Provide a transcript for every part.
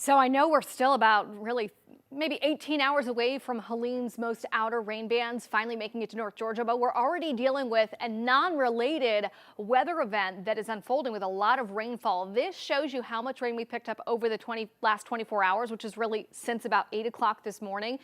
So I know we're still about really maybe 18 hours away from Helene's most outer rain bands finally making it to North Georgia, but we're already dealing with a non-related weather event that is unfolding with a lot of rainfall. This shows you how much rain we picked up over the last 24 hours, which is really since about 8 o'clock this morning.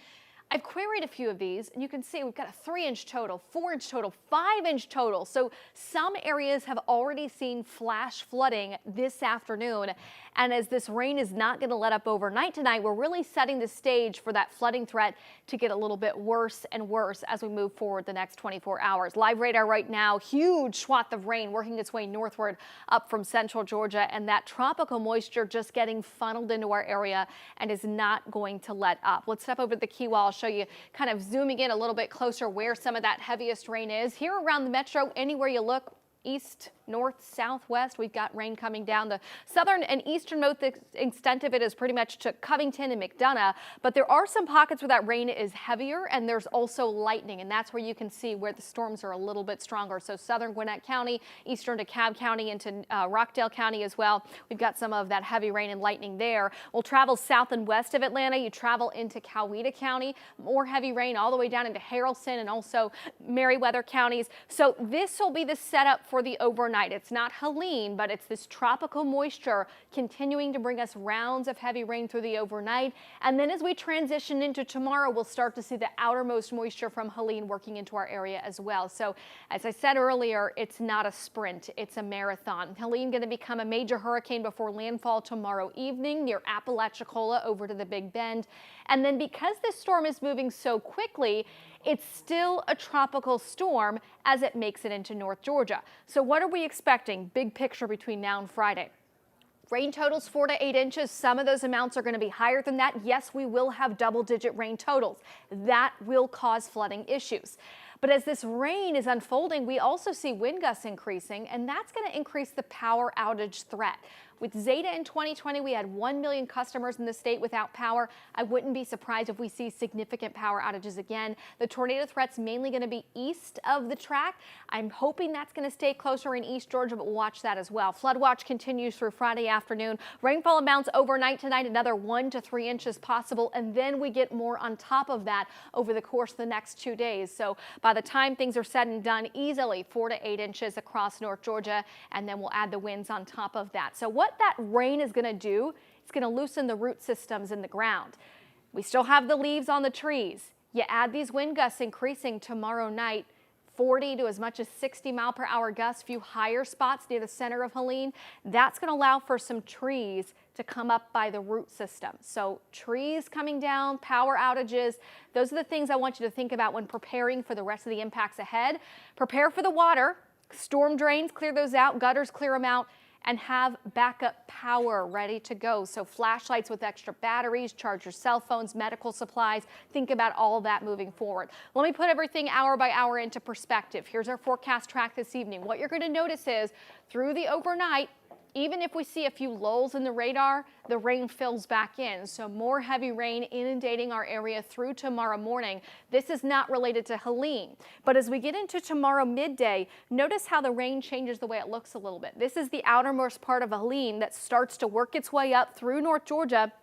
I've queried a few of these, and you can see we've got a 3-inch total, 4-inch total, 5-inch total. So some areas have already seen flash flooding this afternoon. And as this rain is not going to let up overnight tonight, we're really setting the stage for that flooding threat to get a little bit worse and worse as we move forward the next 24 hours. Live radar right now, huge swath of rain working its way northward up from central Georgia, and that tropical moisture just getting funneled into our area and is not going to let up. Let's step over to the key wall. I'll show you kind of zooming in a little bit closer where some of that heaviest rain is. Here around the metro, anywhere you look, east, north, southwest, we've got rain coming down. The southern and easternmost extent of it is pretty much to Covington and McDonough, but there are some pockets where that rain is heavier, and there's also lightning, and that's where you can see where the storms are a little bit stronger. So southern Gwinnett County, eastern DeKalb County, into Rockdale County as well. We've got some of that heavy rain and lightning there. We'll travel south and west of Atlanta. You travel into Coweta County, more heavy rain all the way down into Haralson and also Meriwether counties. So this will be the setup for the overnight. It's not Helene, but it's this tropical moisture continuing to bring us rounds of heavy rain through the overnight. And then as we transition into tomorrow, we'll start to see the outermost moisture from Helene working into our area as well. So as I said earlier, it's not a sprint, it's a marathon. Helene going to become a major hurricane before landfall tomorrow evening near Apalachicola over to the Big Bend. And then because this storm is moving so quickly, it's still a tropical storm as it makes it into North Georgia. So what are we expecting? Big picture between now and Friday. Rain totals 4 to 8 inches. Some of those amounts are going to be higher than that. Yes, we will have double-digit rain totals. That will cause flooding issues. But as this rain is unfolding, we also see wind gusts increasing, and that's going to increase the power outage threat. With Zeta in 2020, we had 1 million customers in the state without power. I wouldn't be surprised if we see significant power outages again. The tornado threat's mainly going to be east of the track. I'm hoping that's going to stay closer in East Georgia, but we'll watch that as well. Flood watch continues through Friday afternoon. Rainfall amounts overnight tonight, another 1 to 3 inches possible, and then we get more on top of that over the course of the next 2 days. So by the time things are said and done, easily 4 to 8 inches across North Georgia, and then we'll add the winds on top of that. So what that rain is going to do, it's going to loosen the root systems in the ground. We still have the leaves on the trees. You add these wind gusts increasing tomorrow night, 40 to as much as 60-mile-per-hour gusts, few higher spots near the center of Helene. That's going to allow for some trees to come up by the root system. So trees coming down, power outages, those are the things I want you to think about when preparing for the rest of the impacts ahead. Prepare for the water, storm drains, clear those out, gutters, clear them out, and have backup power ready to go. So flashlights with extra batteries, charge your cell phones, medical supplies. Think about all of that moving forward. Let me put everything hour by hour into perspective. Here's our forecast track this evening. What you're going to notice is through the overnight, even if we see a few lulls in the radar, the rain fills back in. So more heavy rain inundating our area through tomorrow morning. This is not related to Helene. But as we get into tomorrow midday, notice how the rain changes the way it looks a little bit. This is the outermost part of Helene that starts to work its way up through North Georgia.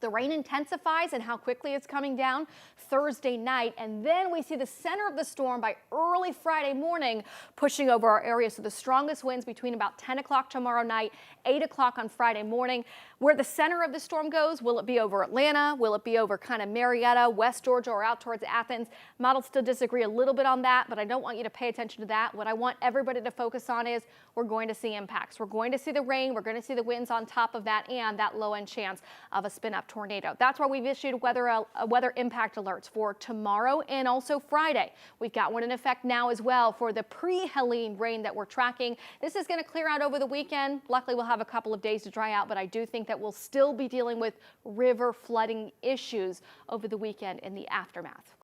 The rain intensifies and how quickly it's coming down Thursday night, and then we see the center of the storm by early Friday morning pushing over our area. So the strongest winds between about 10 o'clock tomorrow night, 8 o'clock on Friday morning. Where the center of the storm goes, will it be over Atlanta? Will it be over kind of Marietta, West Georgia, or out towards Athens? Models still disagree a little bit on that, but I don't want you to pay attention to that. What I want everybody to focus on is we're going to see impacts. We're going to see the rain. We're going to see the winds on top of that and that low-end chance of a spin-up tornado. That's why we've issued weather impact alerts for tomorrow and also Friday. We've got one in effect now as well for the pre-Helene rain that we're tracking. This is going to clear out over the weekend. Luckily, we'll have a couple of days to dry out, but I do think that we'll still be dealing with river flooding issues over the weekend in the aftermath.